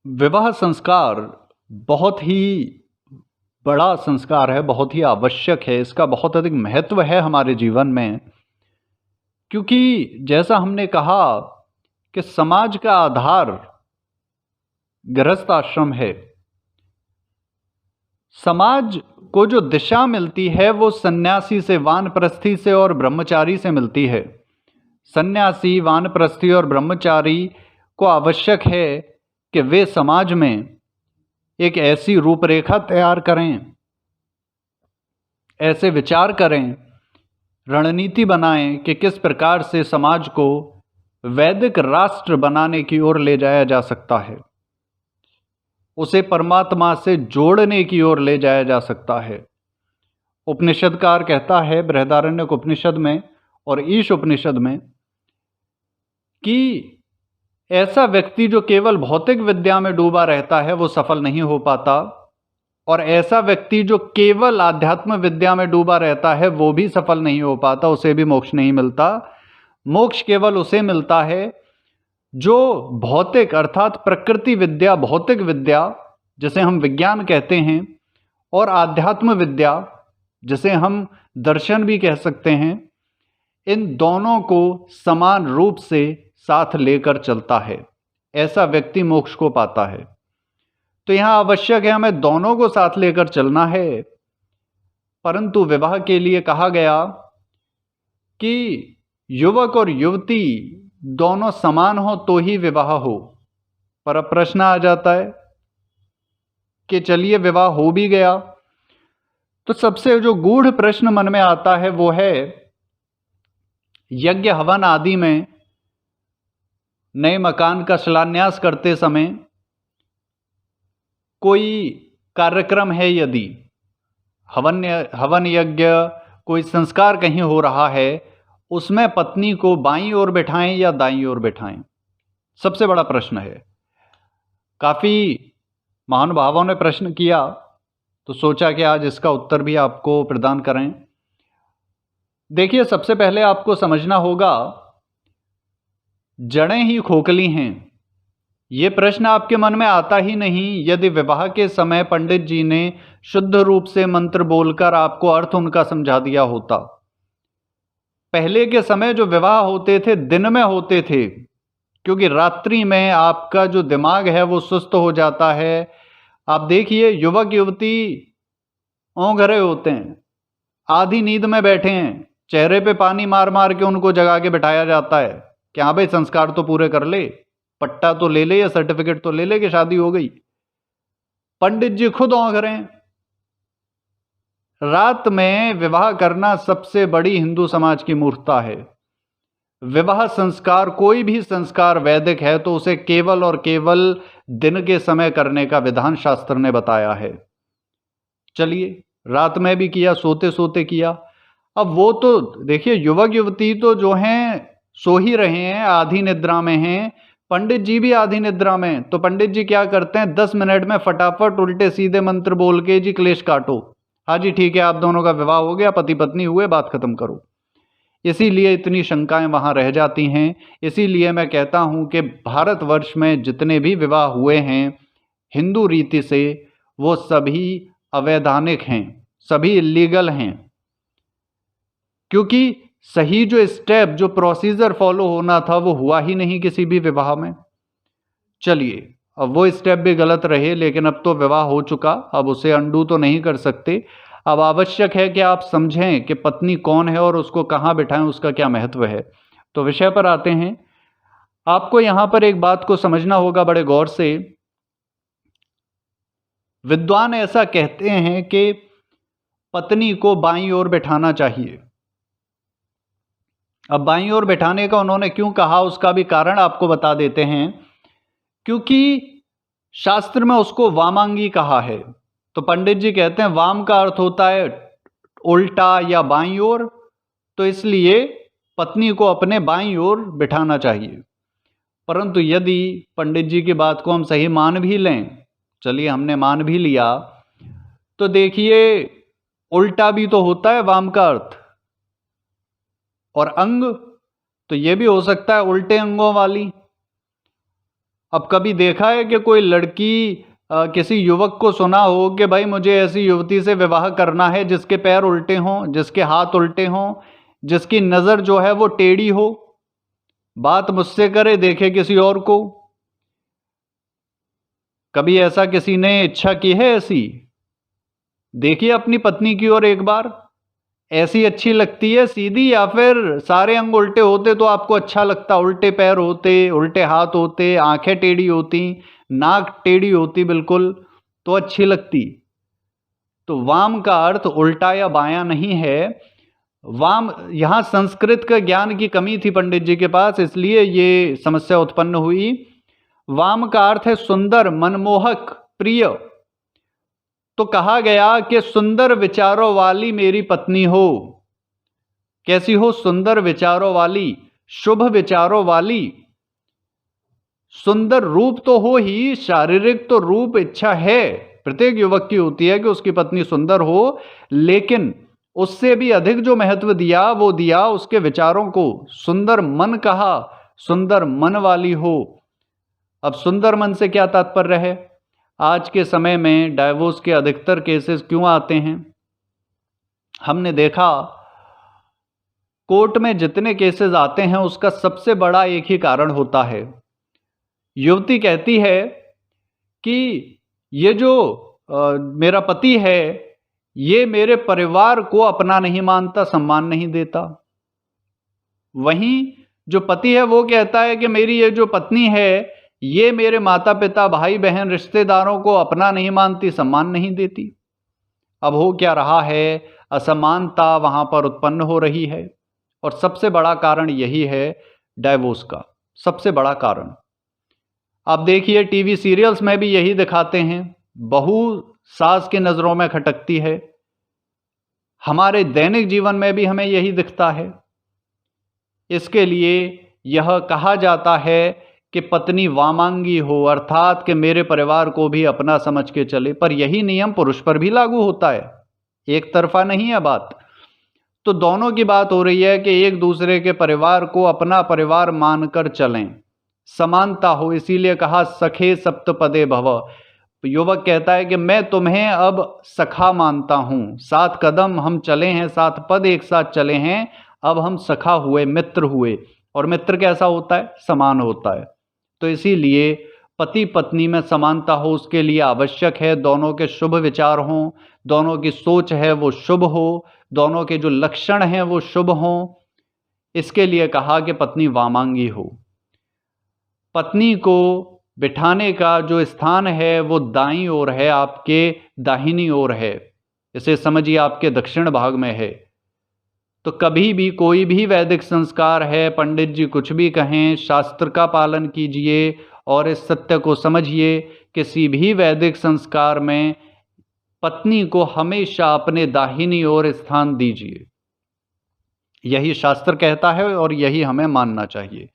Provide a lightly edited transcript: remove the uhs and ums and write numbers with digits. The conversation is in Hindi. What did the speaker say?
विवाह संस्कार बहुत ही बड़ा संस्कार है, बहुत ही आवश्यक है, इसका बहुत अधिक महत्व है हमारे जीवन में। क्योंकि जैसा हमने कहा कि समाज का आधार गृहस्थ आश्रम है। समाज को जो दिशा मिलती है वो सन्यासी से, वानप्रस्थी से और ब्रह्मचारी से मिलती है। सन्यासी, वानप्रस्थी और ब्रह्मचारी को आवश्यक है कि वे समाज में एक ऐसी रूपरेखा तैयार करें, ऐसे विचार करें, रणनीति बनाएं कि किस प्रकार से समाज को वैदिक राष्ट्र बनाने की ओर ले जाया जा सकता है, उसे परमात्मा से जोड़ने की ओर ले जाया जा सकता है। उपनिषदकार कहता है बृहदारण्यक उपनिषद में और ईश उपनिषद में कि ऐसा व्यक्ति जो केवल भौतिक विद्या में डूबा रहता है वो सफल नहीं हो पाता, और ऐसा व्यक्ति जो केवल आध्यात्म विद्या में डूबा रहता है वो भी सफल नहीं हो पाता, उसे भी मोक्ष नहीं मिलता। मोक्ष केवल उसे मिलता है जो भौतिक अर्थात प्रकृति विद्या, भौतिक विद्या जिसे हम विज्ञान कहते हैं, और आध्यात्म विद्या जिसे हम दर्शन भी कह सकते हैं, इन दोनों को समान रूप से साथ लेकर चलता है। ऐसा व्यक्ति मोक्ष को पाता है। तो यहां आवश्यक है हमें दोनों को साथ लेकर चलना है। परंतु विवाह के लिए कहा गया कि युवक और युवती दोनों समान हो तो ही विवाह हो। पर अब प्रश्न आ जाता है कि चलिए विवाह हो भी गया, तो सबसे जो गूढ़ प्रश्न मन में आता है वो है यज्ञ हवन आदि में नए मकान का शिलान्यास करते समय कोई कार्यक्रम है, यदि हवन यज्ञ कोई संस्कार कहीं हो रहा है, उसमें पत्नी को बाईं ओर बिठाएं या दाईं ओर बिठाएं, सबसे बड़ा प्रश्न है। काफ़ी महानुभावों ने प्रश्न किया तो सोचा कि आज इसका उत्तर भी आपको प्रदान करें। देखिए, सबसे पहले आपको समझना होगा जड़ें ही खोखली हैं। ये प्रश्न आपके मन में आता ही नहीं यदि विवाह के समय पंडित जी ने शुद्ध रूप से मंत्र बोलकर आपको अर्थ उनका समझा दिया होता। पहले के समय जो विवाह होते थे दिन में होते थे, क्योंकि रात्रि में आपका जो दिमाग है वो सुस्त हो जाता है। आप देखिए, युवक युवती औंघरे होते हैं, आधी नींद में बैठे हैं, चेहरे पे पानी मार मार के उनको जगा के बिठाया जाता है कि हाँ भाई संस्कार तो पूरे कर ले, पट्टा तो ले ले या सर्टिफिकेट तो ले ले कि शादी हो गई। पंडित जी खुद औंघ रहे हैं। रात में विवाह करना सबसे बड़ी हिंदू समाज की मूर्खता है। विवाह संस्कार, कोई भी संस्कार वैदिक है तो उसे केवल और केवल दिन के समय करने का विधान शास्त्र ने बताया है। चलिए, रात में भी किया, सोते सोते किया। अब वो तो देखिए, युवक युवती तो जो हैं सो ही रहे हैं, आधी निद्रा में हैं, पंडित जी भी आधी निद्रा में। तो पंडित जी क्या करते हैं, 10 मिनट में फटाफट उल्टे सीधे मंत्र बोल के जी क्लेश काटो, हाँ जी ठीक है आप दोनों का विवाह हो गया, पति पत्नी हुए, बात खत्म करो। इसीलिए इतनी शंकाएं वहां रह जाती हैं। इसीलिए मैं कहता हूं कि भारतवर्ष में जितने भी विवाह हुए हैं हिंदू रीति से, वो सभी अवैधानिक हैं, सभी इलीगल हैं। क्योंकि सही जो स्टेप, जो प्रोसीजर फॉलो होना था वो हुआ ही नहीं किसी भी विवाह में। चलिए, अब वो स्टेप भी गलत रहे, लेकिन अब तो विवाह हो चुका, अब उसे अंडू तो नहीं कर सकते। अब आवश्यक है कि आप समझें कि पत्नी कौन है और उसको कहाँ बिठाएं, उसका क्या महत्व है। तो विषय पर आते हैं। आपको यहां पर एक बात को समझना होगा बड़े गौर से। विद्वान ऐसा कहते हैं कि पत्नी को बाईं ओर बिठाना चाहिए। अब बाईं ओर बिठाने का उन्होंने क्यों कहा, उसका भी कारण आपको बता देते हैं। क्योंकि शास्त्र में उसको वामांगी कहा है। तो पंडित जी कहते हैं वाम का अर्थ होता है उल्टा या बाईं ओर, तो इसलिए पत्नी को अपने बाईं ओर बिठाना चाहिए। परंतु यदि पंडित जी की बात को हम सही मान भी लें, चलिए हमने मान भी लिया, तो देखिए उल्टा भी तो होता है वाम का अर्थ, और अंग तो ये भी हो सकता है उल्टे अंगों वाली। अब कभी देखा है कि कोई लड़की किसी युवक को सुना हो कि भाई मुझे ऐसी युवती से विवाह करना है जिसके पैर उल्टे हों, जिसके हाथ उल्टे हों, जिसकी नज़र जो है वो टेढ़ी हो, बात मुझसे करे देखे किसी और को? कभी ऐसा किसी ने इच्छा की है ऐसी? देखिए अपनी पत्नी की ओर एक बार, ऐसी अच्छी लगती है सीधी, या फिर सारे अंग उल्टे होते तो आपको अच्छा लगता? उल्टे पैर होते, उल्टे हाथ होते, आंखें टेढ़ी होती, नाक टेढ़ी होती बिल्कुल, तो अच्छी लगती? तो वाम का अर्थ उल्टा या बायां नहीं है। वाम, यहां संस्कृत का ज्ञान की कमी थी पंडित जी के पास, इसलिए ये समस्या उत्पन्न हुई। वाम का अर्थ है सुंदर, मनमोहक, प्रिय। तो कहा गया कि सुंदर विचारों वाली मेरी पत्नी हो। कैसी हो? सुंदर विचारों वाली, शुभ विचारों वाली। सुंदर रूप तो हो ही, शारीरिक तो रूप इच्छा है, प्रत्येक युवक की होती है कि उसकी पत्नी सुंदर हो, लेकिन उससे भी अधिक जो महत्व दिया वो दिया उसके विचारों को। सुंदर मन कहा, सुंदर मन वाली हो। अब सुंदर मन से क्या तात्पर्य है? आज के समय में डाइवोर्स के अधिकतर केसेस क्यों आते हैं? हमने देखा कोर्ट में जितने केसेस आते हैं उसका सबसे बड़ा एक ही कारण होता है। युवती कहती है कि ये जो मेरा पति है ये मेरे परिवार को अपना नहीं मानता, सम्मान नहीं देता। वहीं जो पति है वो कहता है कि मेरी ये जो पत्नी है ये मेरे माता पिता, भाई बहन, रिश्तेदारों को अपना नहीं मानती, सम्मान नहीं देती। अब हो क्या रहा है? असमानता वहां पर उत्पन्न हो रही है, और सबसे बड़ा कारण यही है डाइवोर्स का, सबसे बड़ा कारण। आप देखिए टीवी सीरियल्स में भी यही दिखाते हैं, बहू सास की नजरों में खटकती है। हमारे दैनिक जीवन में भी हमें यही दिखता है। इसके लिए यह कहा जाता है कि पत्नी वामांगी हो, अर्थात कि मेरे परिवार को भी अपना समझ के चले। पर यही नियम पुरुष पर भी लागू होता है, एक तरफा नहीं है बात। तो दोनों की बात हो रही है कि एक दूसरे के परिवार को अपना परिवार मानकर चलें, समानता हो। इसीलिए कहा सखे सप्तपदे भव। युवक कहता है कि मैं तुम्हें अब सखा मानता हूं, 7 कदम हम चले हैं, 7 पद एक साथ चले हैं, अब हम सखा हुए, मित्र हुए। और मित्र कैसा होता है? समान होता है। तो इसीलिए पति पत्नी में समानता हो, उसके लिए आवश्यक है दोनों के शुभ विचार हों, दोनों की सोच है वो शुभ हो, दोनों के जो लक्षण हैं वो शुभ हों। इसके लिए कहा कि पत्नी वामांगी हो। पत्नी को बिठाने का जो स्थान है वो दाईं ओर है, आपके दाहिनी ओर है, इसे समझिए आपके दक्षिण भाग में है। तो कभी भी कोई भी वैदिक संस्कार है, पंडित जी कुछ भी कहें, शास्त्र का पालन कीजिए और इस सत्य को समझिए, किसी भी वैदिक संस्कार में पत्नी को हमेशा अपने दाहिनी ओर स्थान दीजिए। यही शास्त्र कहता है और यही हमें मानना चाहिए।